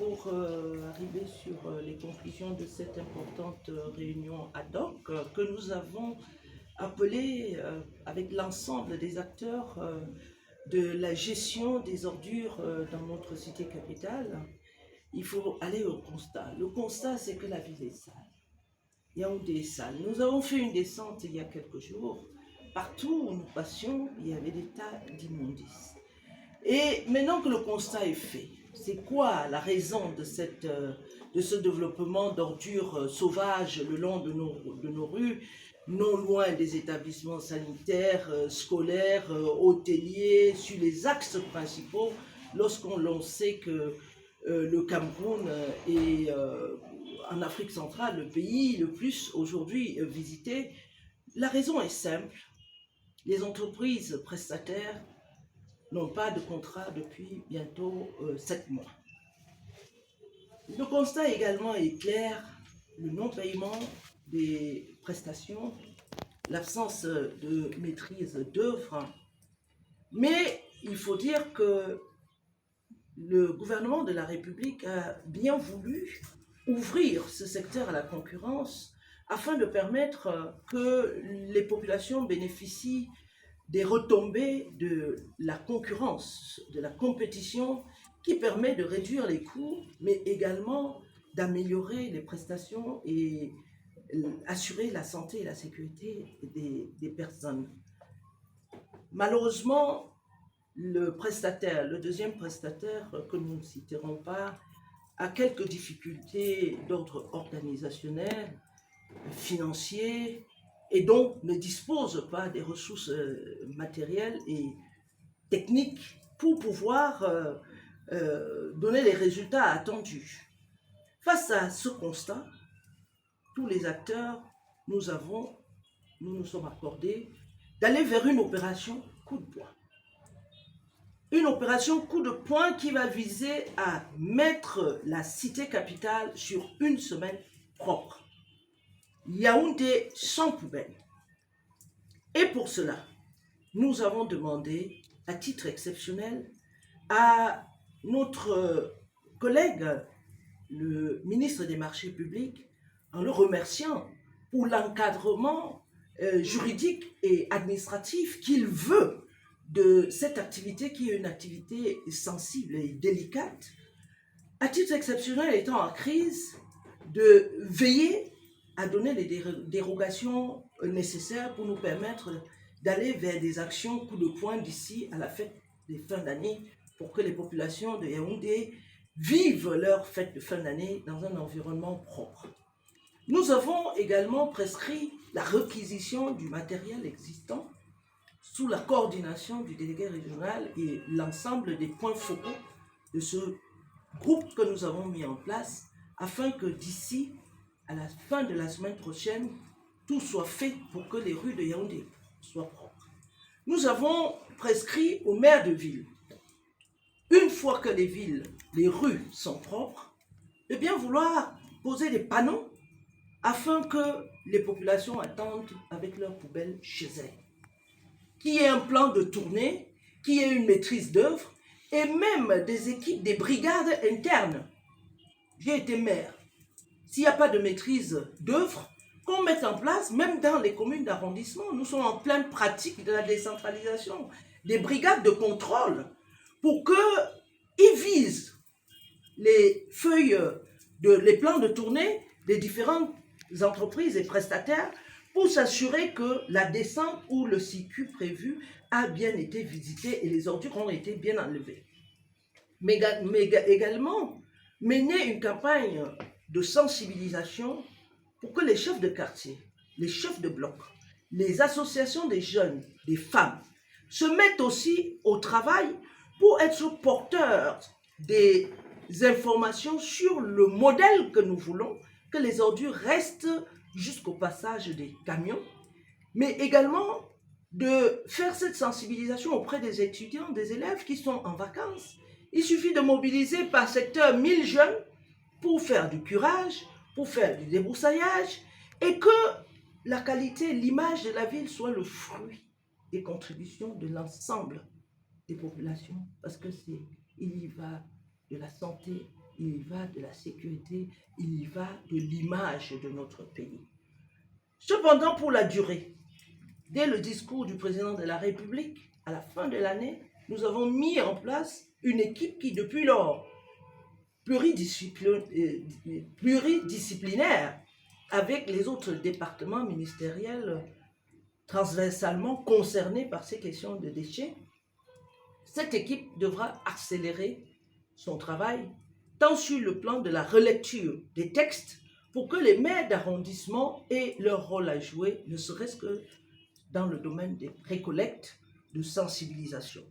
pour arriver sur les conclusions de cette importante réunion ad hoc que nous avons appelée avec l'ensemble des acteurs de la gestion des ordures dans notre cité capitale. Il faut aller au constat. Le constat, c'est que la ville est sale. Yaoundé est sale. Nous avons fait une descente il y a quelques jours. Partout où nous passions, il y avait des tas d'immondices. Et maintenant que le constat est fait, c'est quoi la raison de ce développement d'ordures sauvages le long de nos rues, non loin des établissements sanitaires, scolaires, hôteliers, sur les axes principaux, lorsqu'on sait que le Cameroun est en Afrique centrale le pays le plus aujourd'hui visité? La raison est simple. Les entreprises prestataires n'ont pas de contrat depuis bientôt 7 mois. Le constat également est clair, le non-paiement des prestations, l'absence de maîtrise d'œuvre, mais il faut dire que le gouvernement de la République a bien voulu ouvrir ce secteur à la concurrence afin de permettre que les populations bénéficient des retombées de la concurrence, de la compétition qui permet de réduire les coûts, mais également d'améliorer les prestations et assurer la santé et la sécurité des personnes. Malheureusement, le deuxième prestataire que nous ne citerons pas, a quelques difficultés d'ordre organisationnel, financier, et donc ne dispose pas des ressources matérielles et techniques pour pouvoir donner les résultats attendus. Face à ce constat, tous les acteurs, nous nous sommes accordés d'aller vers une opération coup de poing. Une opération coup de poing qui va viser à mettre la cité capitale sur une semaine propre. Yaoundé sans poubelle. Et pour cela, nous avons demandé, à titre exceptionnel, à notre collègue, le ministre des Marchés publics, en le remerciant pour l'encadrement juridique et administratif qu'il veut de cette activité qui est une activité sensible et délicate, à titre exceptionnel étant en crise, de veiller à donner les dérogations nécessaires pour nous permettre d'aller vers des actions coup de poing d'ici à la fête des fins d'année pour que les populations de Yaoundé vivent leur fête de fin d'année dans un environnement propre. Nous avons également prescrit la réquisition du matériel existant sous la coordination du délégué régional et l'ensemble des points focaux de ce groupe que nous avons mis en place afin que d'ici à la fin de la semaine prochaine, tout soit fait pour que les rues de Yaoundé soient propres. Nous avons prescrit aux maires de ville, une fois que les rues sont propres, de bien vouloir poser des panneaux afin que les populations attendent avec leurs poubelles chez elles. Qu'il y ait un plan de tournée, qu'il y ait une maîtrise d'œuvre et même des équipes, des brigades internes. J'ai été maire. S'il n'y a pas de maîtrise d'œuvre, qu'on mette en place, même dans les communes d'arrondissement, nous sommes en pleine pratique de la décentralisation, des brigades de contrôle pour qu'ils visent les feuilles, les plans de tournée des différentes entreprises et prestataires pour s'assurer que la descente ou le circuit prévu a bien été visité et les ordures ont été bien enlevées. Mais également, mener une campagne de sensibilisation pour que les chefs de quartier, les chefs de bloc, les associations des jeunes, des femmes, se mettent aussi au travail pour être porteurs des informations sur le modèle que nous voulons, que les ordures restent jusqu'au passage des camions, mais également de faire cette sensibilisation auprès des étudiants, des élèves qui sont en vacances. Il suffit de mobiliser par secteur 1000 jeunes pour faire du curage, pour faire du débroussaillage, et que la qualité, l'image de la ville soit le fruit des contributions de l'ensemble des populations, parce que il y va de la santé il y va de la sécurité, il y va de l'image de notre pays. Cependant, pour la durée, dès le discours du président de la République, à la fin de l'année, nous avons mis en place une équipe qui, depuis lors, pluridisciplinaire, avec les autres départements ministériels transversalement concernés par ces questions de déchets. Cette équipe devra accélérer son travail, tant sur le plan de la relecture des textes, pour que les maires d'arrondissement aient leur rôle à jouer, ne serait-ce que dans le domaine des précollectes de sensibilisation.